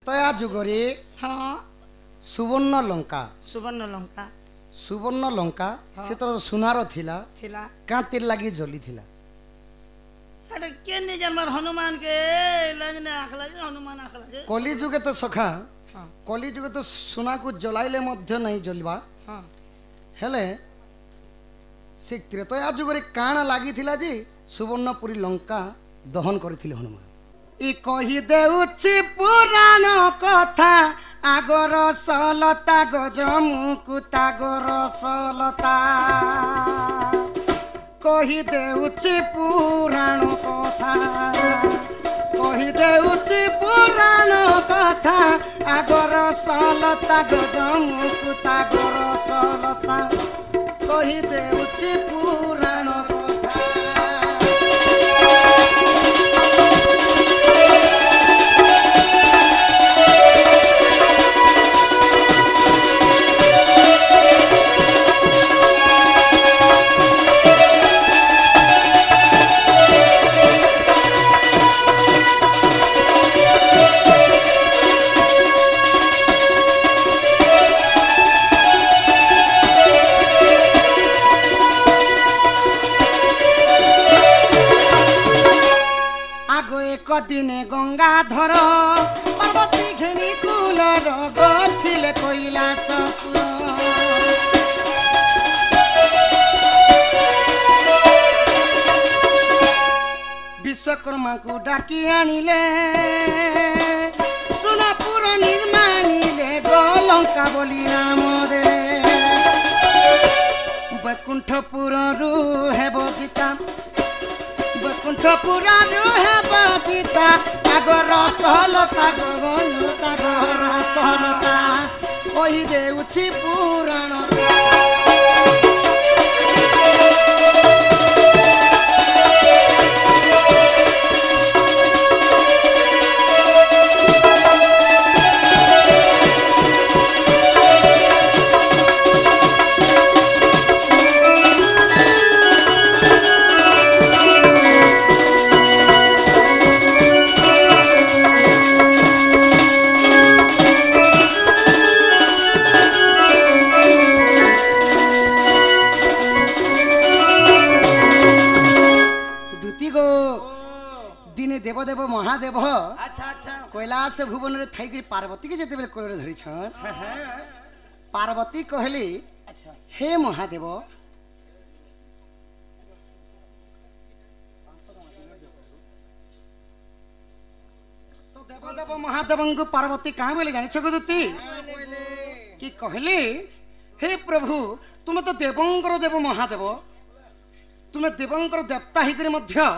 तया जुगरे हाँ सुवर्ण लंका सुवर्ण लंका से तो सुनार थिला थिला कांतिर लागी जली थिला अरे के नहीं जानवर हनुमान के लजने आखला जे हनुमान आखला जे कली जुगे तो सखा हाँ कली जुगे तो सुना को जलाइले मध्य नहीं जलवा हाँ हेले से त्रेतया जुगरे काण लागी थिला जी सुवर्णपुरी लंका दहन करथिले हनुमान इ कहि देउछि पुराण कथा आगर सलता गजमुकुता गर सलता कहि देउछि पुराण कथा कहि देउछि पुराण कथा आगर सलता गजमुकुता गर सलता कहि देउछि पुराण कथा दिने गंगाधर पार्वती घेनी कुलर गथिले कैलास विश्वकर्मा को डाकी आनिले सोनापुर निर्माणिले गलंका बोली नाम देले बैकुंठपुर रु हेब जिता बैकुंठपुर है बाजिता आगर सहलता गगनता गर सहलता कहि देउछि पुराण देवदेव महादेव अच्छा अच्छा कैलाश भुवन रे थाई पार्वती के जेते बेले कोरे धरि छन पार्वती कहली अच्छा हे महादेव तो देवदेव महादेव को पार्वती कहां बोले जानि छ गुदुती की कहली हे प्रभु तुम तो देवंकर देव महादेव तुम देवंकर देवता हिकरी मध्य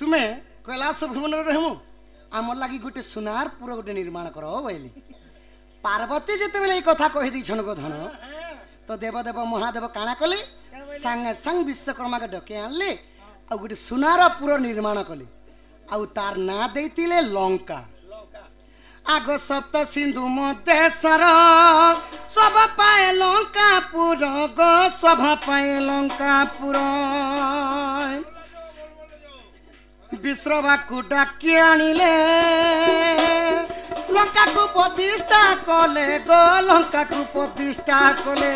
तुमे कैलाश भुवन रहमु आमर लगी गोटे सुनारपुर गोटे निर्माण करो बोली पार्वती जिते बेले कथा कहि दी छन गोधन तो देवदेव महादेव काना कले संगे संग विश्वकर्मा के डके आनले आ गोटे सुनारपुर निर्माण कले आ तार ना देतिले लंका आग सप्त सिंधु मध्यसर सब पाए लंकापुर गो सब पाए लंकापुर विश्रवा को डाकी आनिले लंका को प्रतिष्ठा कले गो लंका को प्रतिष्ठा कले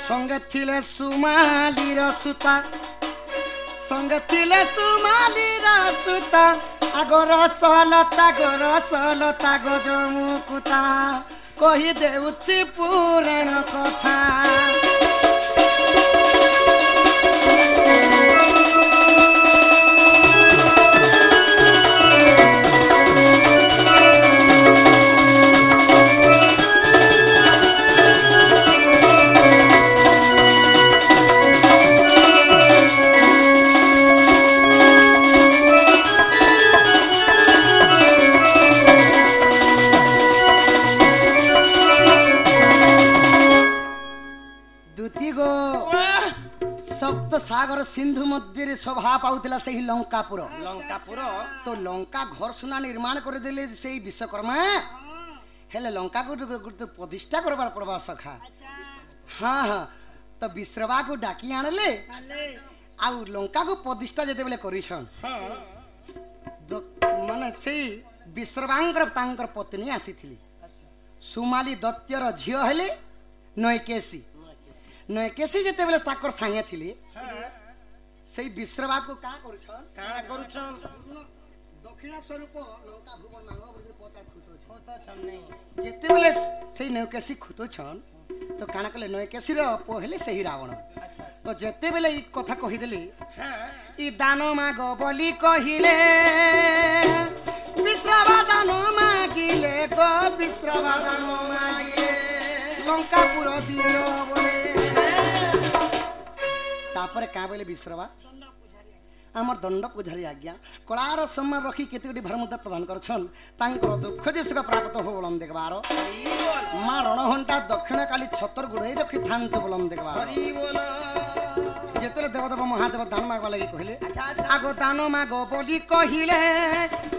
संगे थिले सुमाली रसुता संगे थिले सुमाली रसुता आगर सलता गजमुकुता कहि देउछि पुराण कथा सप्त सागर सिंधु मध्य शोभा पाउला से लंकापुर तो लंका घर सुना निर्माण कर देले से विश्वकर्मा हेले लंका को प्रतिष्ठा करबार पड़बा सखा हाँ हाँ तो विश्रवा को डाकी आनले आउ लंका को प्रतिष्ठा जेते बेले करिछन माने से विश्रवांकर तांकर पत्नी आसीथिली सुमाली दत्तर झियो हेले नयकेशी नयकेशी जेते बेले ताकर संगे थिले सेई विश्रवा को का करूछन काना करूछन दक्षिणा स्वरूप लंका भुवन मांगो बोली पचार खुतो तो छन्ने जेते बेले सेई नयकेशी खुतो छन तो काना कले नयकेशी रो पहिले सेही रावण अच्छा तो जेते बेले ई कथा कहि देली हां ई दानो मागो बोली कहिले विश्रवा दानो मागिले गो विश्रवा दानो मागिले लंकापुर दियो बोले तापर का बोले विश्रवा आमर दंड पुजारी आज्ञा कलार सम्मान रखी केते भरमुद्रा प्रदान करछन तांकर दुख देशक प्राप्त हो बोलम देखबार मां रणघंटा दक्षिण काली छतर गुड़े रखी थांत बोलम देखबार हरि बोल जेतले देवदेव महादेव दान मागवा लगी कहले अच्छा अच्छा आगो दान मागो बोली कहिले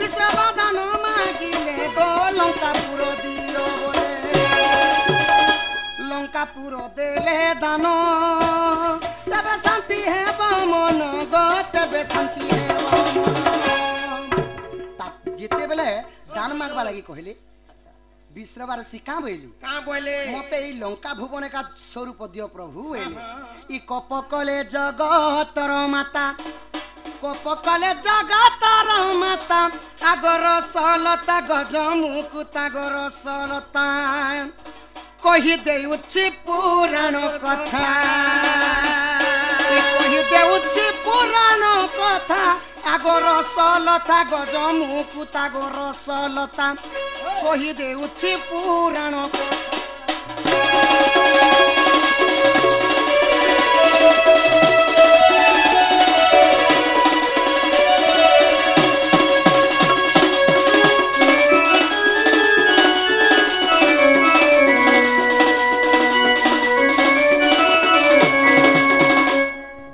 विश्रवा दान मागिले गो लंकापुर दियो बोले लंकापुर देले दान तबे शांति है मन गो तबे शांति है मन जेते बेले दान मागवा लगी कहले विश्रवा ऋषि का बोली का बोले मते ई लंका भुवन का स्वरूप दियो प्रभु बोले ई कपकले जगतर माता कपकले जगतर माता आगर सलता गजमुकुता गर सलता कहि देउछि पुराण कथा कहि देउछि पुराण कथा आगर सलता गजमुकुता गर सलता कहि देउछि पुराण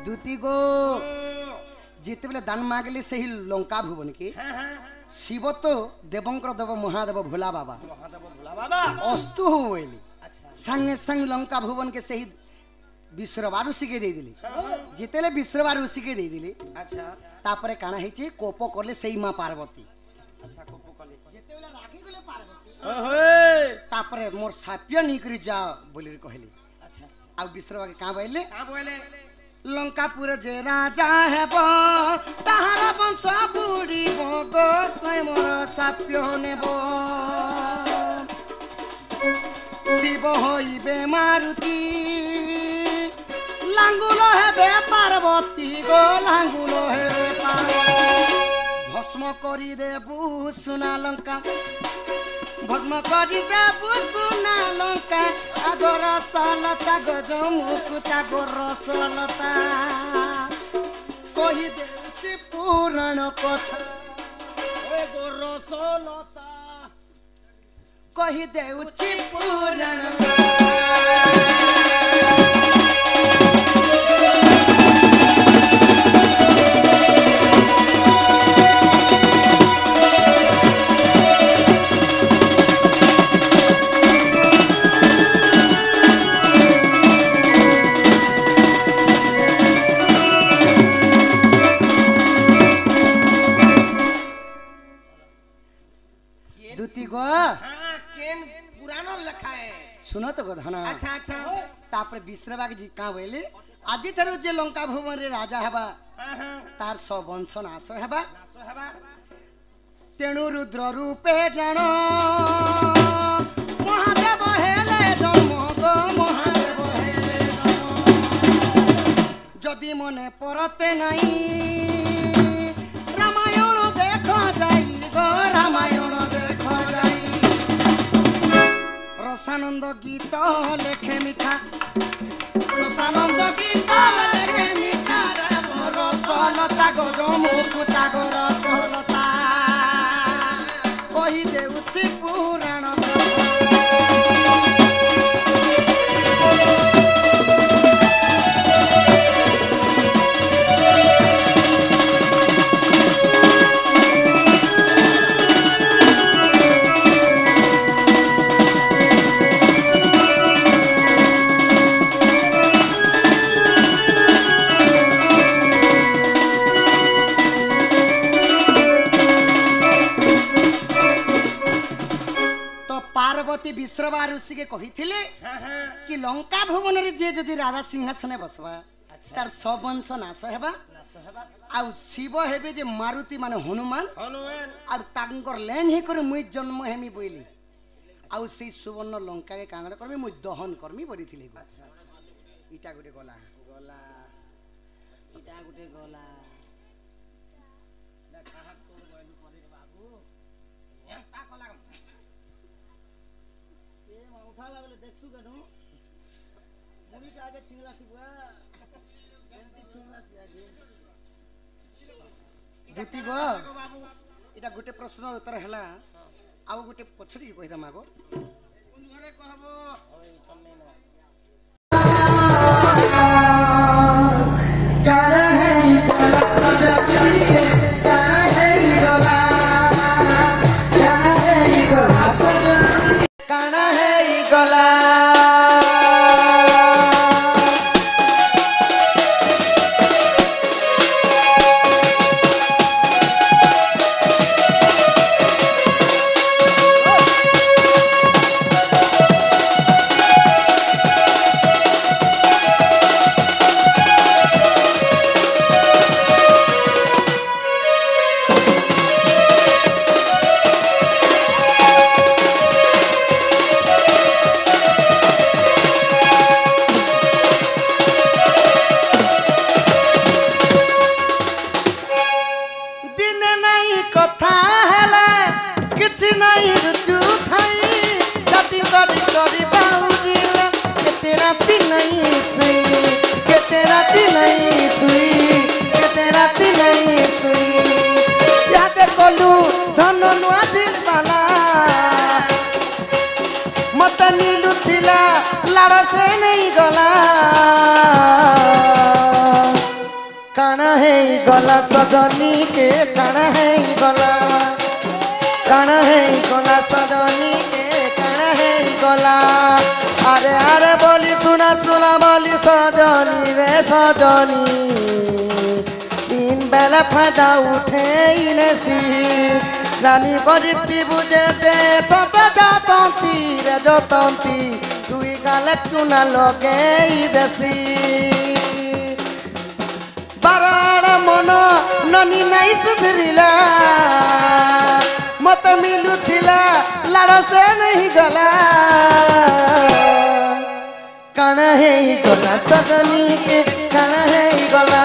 दूती गो जिते बेले दान मागले सही लंका भुवन के हां हां शिव तो देवंकर देव महादेव भोला बाबा महादेव भोला बाबा अस्तु होइली अच्छा संगे संग लंका भुवन के सही विश्रवा ऋषि के दे दिली जितेले विश्रवा ऋषि के दे दिली अच्छा तापरे काना हेची कोप करले सही मां पार्वती अच्छा कोपो कले जितेले राखी गले पार्वती ओहे तापरे मोर साप्य निकरी जा बोली कहली अच्छा आ विश्रवा के का बोले का बोले लंकापुर जे राजा हेब ताहार वंश बुड़ीब गो तय मोर साप्य नेब शिव होइबे मारुति लांगुल हेबे पार्वती गो लांगुल हेबे पार्वती भस्म करी देबु सुना लंका भस्म करी देबु सुना लंका आगर सलता गजमुकुता गोर सलता कहि देउछि पुराण कथा ओए गोर सलता कहि देउछि पुराण दूती गो हां केन पुरानो लिखा है सुनो तो गधना अच्छा अच्छा तापर विश्रवा जी का बोले आज ठारू जे लंका भुवन रे राजा हेबा हां हां तार सब वंश नाश हेबा नासो हेबा तेणु रुद्र रूपे जान महादेव हेले जन्म गो महादेव हेले जन्म जदि मने परते नाही रामायण देखा जाई गो रामायण देखा जाई रसानंद गीत लेखे मिठा रसानंद गीत लेखे मिठा रसलता गज मुकुता गोर सहलता कहि देउछि पुराण पार्वती विश्रवा ऋषि के कहिथिले कि लंका भुवन रे जे जदि राजा सिंहासने बसबा तार सब वंश नाश हेबा आ शिव हेबे जे मारुति माने हनुमान और तांकर लेन ही करे मुई जन्म हेमी बोइली आ सेई सुवर्ण लंका के कांगड़ करमी मुई दहन करमी बोलिथिले इटा गुटे गला इटा गुटे गला उठाला बोले देखसु कनु मुड़ी के आगे छिंगला खिबुआ एंती छिंगला आगे दुती गो इटा गुटे प्रश्न उत्तर हला आउ गुटे पछरी कहि दमा गो कोन घरे कहबो ओइ छन्ने न काना है काना सजा काना है गला काना है गला सजा काना है गला गला सजनी के काना है गला काना है गला सजनी के काना है गला अरे अरे बोली सुना सुना बोली सजनी रे सजनी इन बेला फायदा उठे इनेसी रानी बरिती बुझे दे सत जातंती रे जतंती दुई गाले चुना लगे देसी बाराड़ा मन ननी नहीं सुधरिला मत मिलू थिला लाड़ से नहीं गला काना है गला सजनी के काना है गला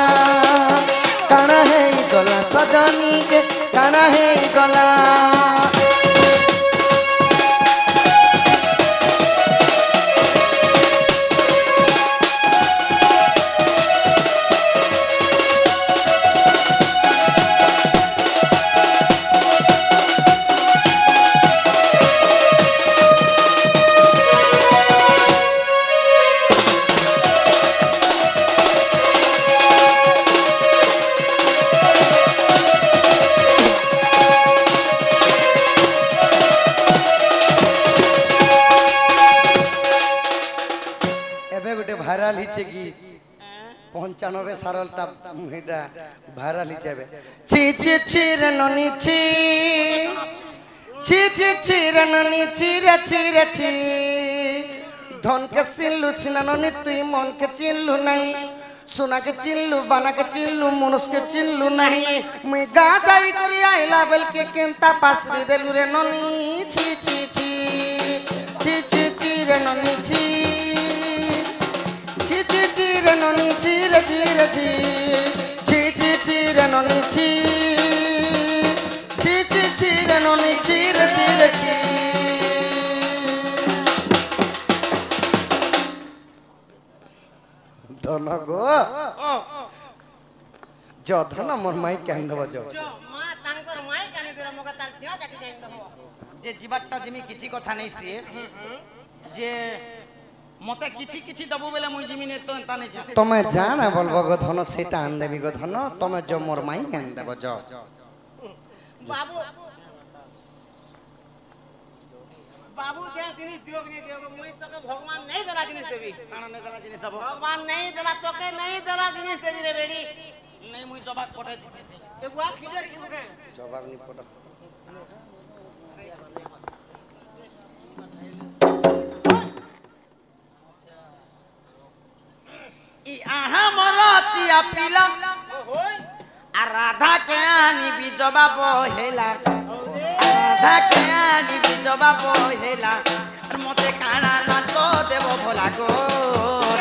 काना है गला सजनी के काना है गला ভাইরাল হিচে কি 95 সারলটা এটা ভাইরাল হিচেবে ছি ছি ছি রে ননি ছি ছি ছি ছি রে ননি ছি রে ছি রে ছি ধনকে চিনলু চিনা ননি তুই মনকে চিনলু নাই সোনাকে চিনলু বানাকে চিনলু মনুষকে চিনলু নাই মুই গা যাই করি আইলা বেলকে কেনতা পাসরি দেলু রে ননি ছি ছি ছি ছি ছি ছি রে ননি ছি ছি ছি ছি রে ননি ছি রে ছি রে ছি ছি ছি ছি রে ননি ছি ছি ছি ছি রে ননি ছি রে ছি রে ছি ধন গো ধন মোর মাই কেন দেব মা তাঙ্কর মাই কানি দেরা মগা তার ঝিয়া কাটি যাই দম যে জীবাটটা জিমি কিছু কথা নাই সে যে মতে কিছু কিছু দেব বলে মুই জিমি নে তো তানে যা তুমি জানা বলবো গো ধন সেটা আন দেবি গো ধন তুমি যে মোর মাই কেন দেব বাবু বাবু যে জিনিস দিও কি দিও মুই তোকে ভগবান নাই দেলা জিনিস দেবি কারণ নাই দেলা জিনিস দেব ভগবান নাই দেলা তোকে নাই দেলা জিনিস দেবি রে বেড়ি নাই মুই জবাব পটাই দিতেছি এ বুয়া খিজর কি মুখে জবাব নি পটা पिला आ राधा के आनी भी जवाब हेला राधा के आनी भी जवाब हेला और मते काना नाच देव भोला गो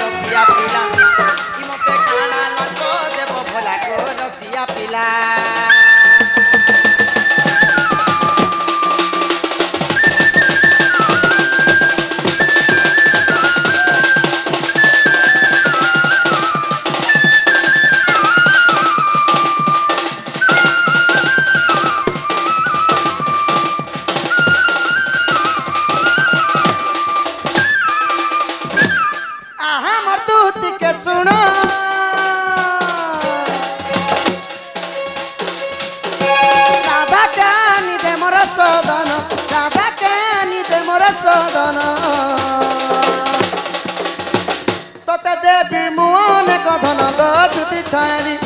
रसिया पिला ई मते काना नाच देव भोला गो रसिया पिला सुनो राधा कानी दे मोर सदन राधा कानी दे मोर सदन तोते देवी मुन कधन गदुती छाली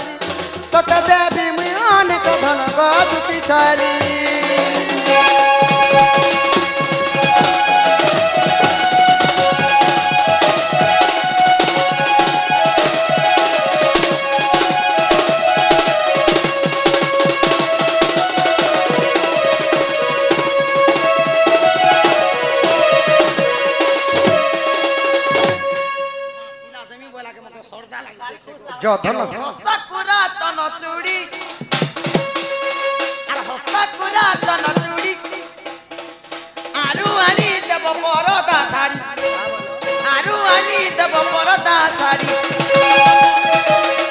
तोते देवी मुन कधन गदुती छाली जधन हस्तकुरा तन चूड़ी आर हस्तकुरा तन चूड़ी आरु आनी देव परदा साड़ी आरु आनी देव परदा साड़ी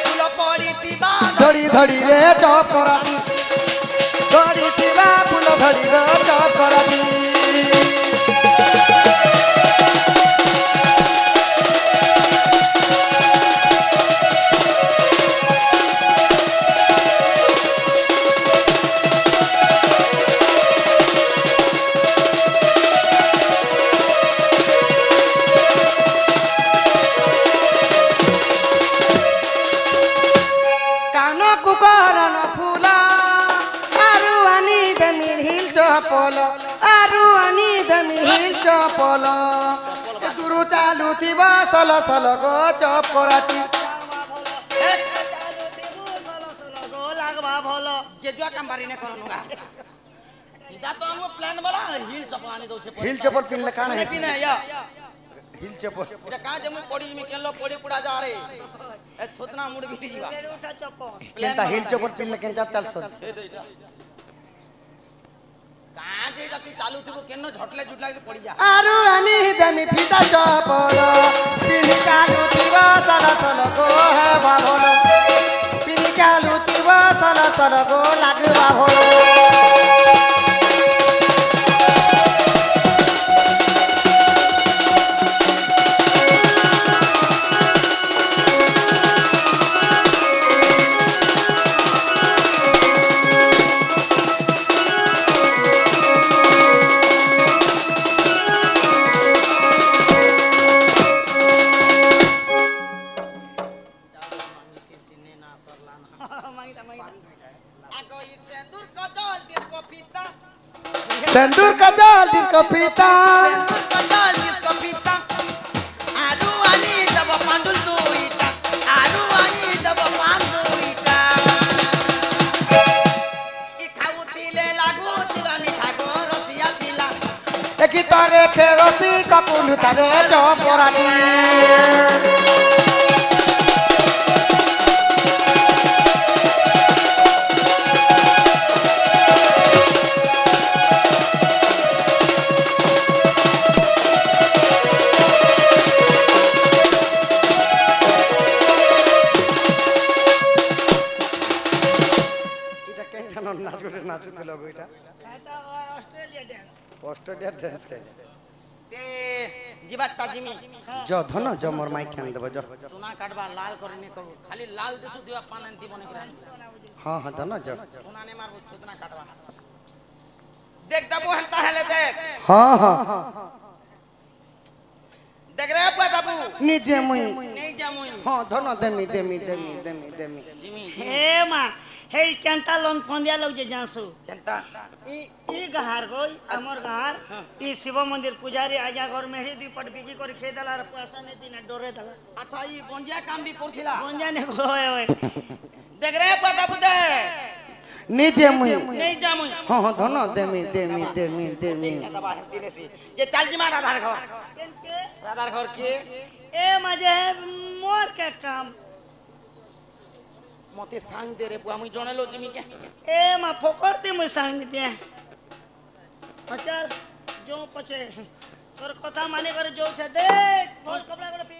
फूल पड़ीतिबा धड़ी धड़ी रे चपराती धड़ी तिबा फूल धड़ी रे चपराती चपल आरु आनी दमी हिल चपल दुरु चालू थिबा सल सल गो चपराती जे जुआ काम बारी ने करनुगा सीधा तो हमको प्लान वाला हिल चप्पल आनी दो छे हिल चप्पल पिन लखा नहीं पिन है या हिल चप्पल इटा का जम पड़ी में केलो पड़ी पुड़ा जा रे ए थोतना मुड़ भी जीवा उठा चप्पल केनता हिल चप्पल पिन लकेन चल सो कहां जे तू चालू थी केनो झटले जुटला के पड़ी जा आरु आनी दमी फीता चपल पिन चालू थिबा सल सल गो है बाभलो पिन चालू थिबा सल सल गो लागबा भलो सिंदूर का जाल जिसको पीता सिंदूर का जाल जिसको पीता आरु आनी दब पांडुल तू इटा आरु आनी दब पांडु इटा ई खाऊ तिले लागू दिवा मिठा गो रसिया पिला एकी तारे खेरसी ककुल तारे चपराती नाच करे नाचते लोग এটা এটা অস্ট্রেলিয়া ডান্স করে ते जीवाटा जिमी जो धन जो मोर माइक खान देबो जो चुना काटबा लाल करने को खाली लाल देसु दिवा पानंती बने करे हां हां धन जो चुना ने मारबो चुना काटबा देख दबो हलता हेले देख हां हां देख रे बुआ दबू नी दे मुई नहीं जा मुई हां धन देमी देमी देमी देमी देमी हे मा हे केंता लोन फंदिया लोग जे जासु केनता ई गहार गई हमर गहार ई शिव मंदिर पुजारी आजा घर मेहरी दी पट बिकी कर खे दला पैसा ने दिन डरे दला अच्छा ई बंजिया काम भी करथिला बंजा ने होए होए देख रे पता बुदे नहीं दे मुई नहीं जामु हाँ हाँ धन देमी दबा दिनेसी जे चालजी मार आधार घर आधार घर के ए मजे मोर के काम मते सांग दे रे पुआ मुई जणेलो जिमी के ए मा फोकरते मुई सांग दे अच्छा जो पछे तोर कथा माने करे जो से देख मोर कपड़ा करे